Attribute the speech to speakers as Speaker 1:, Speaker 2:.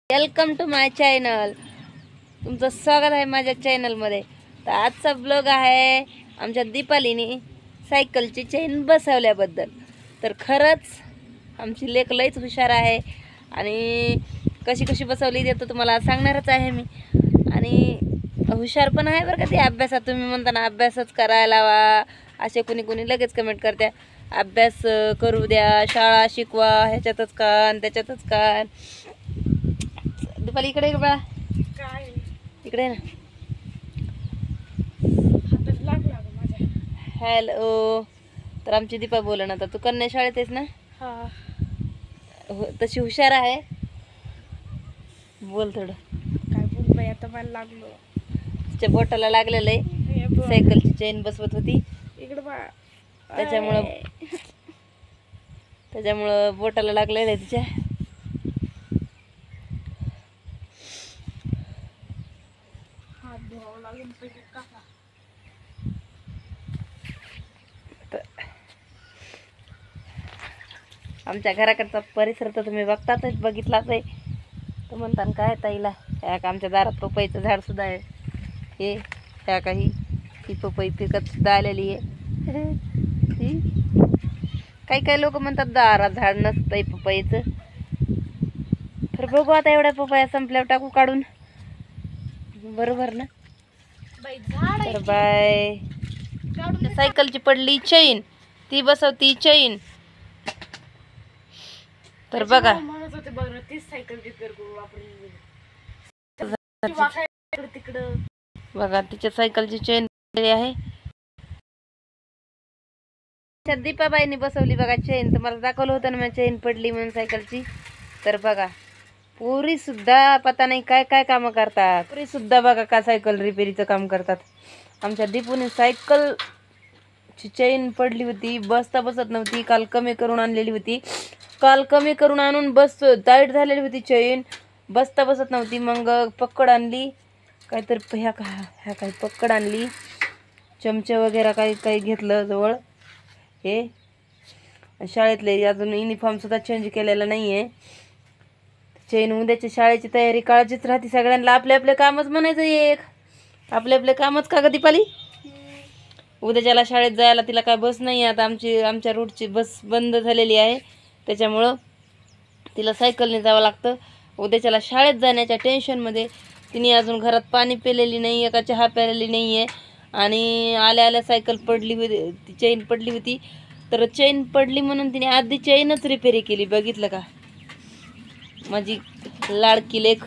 Speaker 1: Welcome to my channel. तुमचं स्वागत आहे माझ्या चॅनलमध्ये. तर आजचा ब्लॉग आहे आमच्या दीपालीने सायकलची चेन बसवल्याबद्दल. तर खरंच आमची लेक लईच हुशार आहे आणि कशी कशी बसवली ते तर तुम्हाला सांगणारच आहे मी. आणि हुशार पण आहे बरं का ती अभ्यासात. तुम्ही म्हणता ना अभ्यासच करायला लावा असे कुणी कुणी लगेच कमेंट करते. अभ्यास करू द्या, शाळा शिकवा, ह्याच्यातच कान त्याच्यातच कान. दीपाली इकडे बा,
Speaker 2: काय
Speaker 1: इकडे ना.
Speaker 2: हातात लागला गं माझ्या.
Speaker 1: हॅलो. तर आमची दीपा बोला ना. तर तू कन्या शाळेत आहेस ना?
Speaker 2: हा
Speaker 1: तशी हुशार आहे. बोल थोडं.
Speaker 2: काय बोल बाई, आता मला लागलो.
Speaker 1: तिच्या बोटाला लागलेलं आहे.
Speaker 2: हे बघ,
Speaker 1: सायकलची चेन बसवत होती
Speaker 2: इकडे बा.
Speaker 1: त्याच्यामुळं बोटाला लागलेलं आहे तिच्या.
Speaker 2: हात धुवावं लागेल पहिले काका.
Speaker 1: आमच्या घराकडचा परिसर तर तुम्ही बघताच, बघितलाच आहे. तर म्हणता काय ताईला, ह्या का आमच्या दारात पपईचं झाड सुद्धा आहे. हे ह्या काही ही पपई पिकत सुद्धा आलेली आहे. काही काही लोक म्हणतात दारात झाड नसतंय पपईचं. तर बघू आता एवढ्या पपया संपल्यावर टाकू काढून. बरोबर ना?
Speaker 2: बाई झाड
Speaker 1: तर बाय. सायकलची पडली चैन, ती बसवती चैन. तर बघा
Speaker 2: म्हणत होते बरं तीच सायकल रिपेअर करू आपण. तिकडं
Speaker 1: बघा तिच्या सायकलची चेन आहे. दीपाबाईने बसवली बघा चेन. तुम्हाला दाखवलं होतं ना मी चेन पडली म्हणून सायकलची. तर बघा पुरी सुद्धा पता नाही काय काय कामं करतात. पुरी सुद्धा बघा का सायकल रिपेरीचं काम करतात. आमच्या दीपूने सायकलची चेन पडली होती, बसता बसत नव्हती. काल कमी करून आणलेली होती. काल कमी करून आणून बस टाईट झालेली होती चेन, बसता बसत नव्हती. मग पक्कड आणली काहीतरी, ह्या काही पक्कड आणली, चमचे वगैरे काही काही घेतलं जवळ. हे शाळेतले अजून युनिफॉर्म सुद्धा चेंज केलेला नाही आहे. चेन उद्याच्या शाळेची तयारी काळजीच राहते सगळ्यांना. आपले आपले कामच म्हणायचं. एक आपले आपले कामच का ग दीपाली? उद्याच्याला शाळेत जायला तिला काय बस नाही आता. आमच्या रूटची बस बंद झालेली आहे, त्याच्यामुळं तिला सायकलने जावं लागतं. उद्याच्याला शाळेत जाण्याच्या टेन्शनमध्ये तिने अजून घरात पाणी पिलेली नाही आहे का चहा प्यालेली नाही आहे. आणि आल्या आल्या सायकल पडली होती, ती चेन पडली होती. तर चेन पडली म्हणून तिने आधी चेनच रिपेरी केली. बघितलं का माझी लाडकी लेक.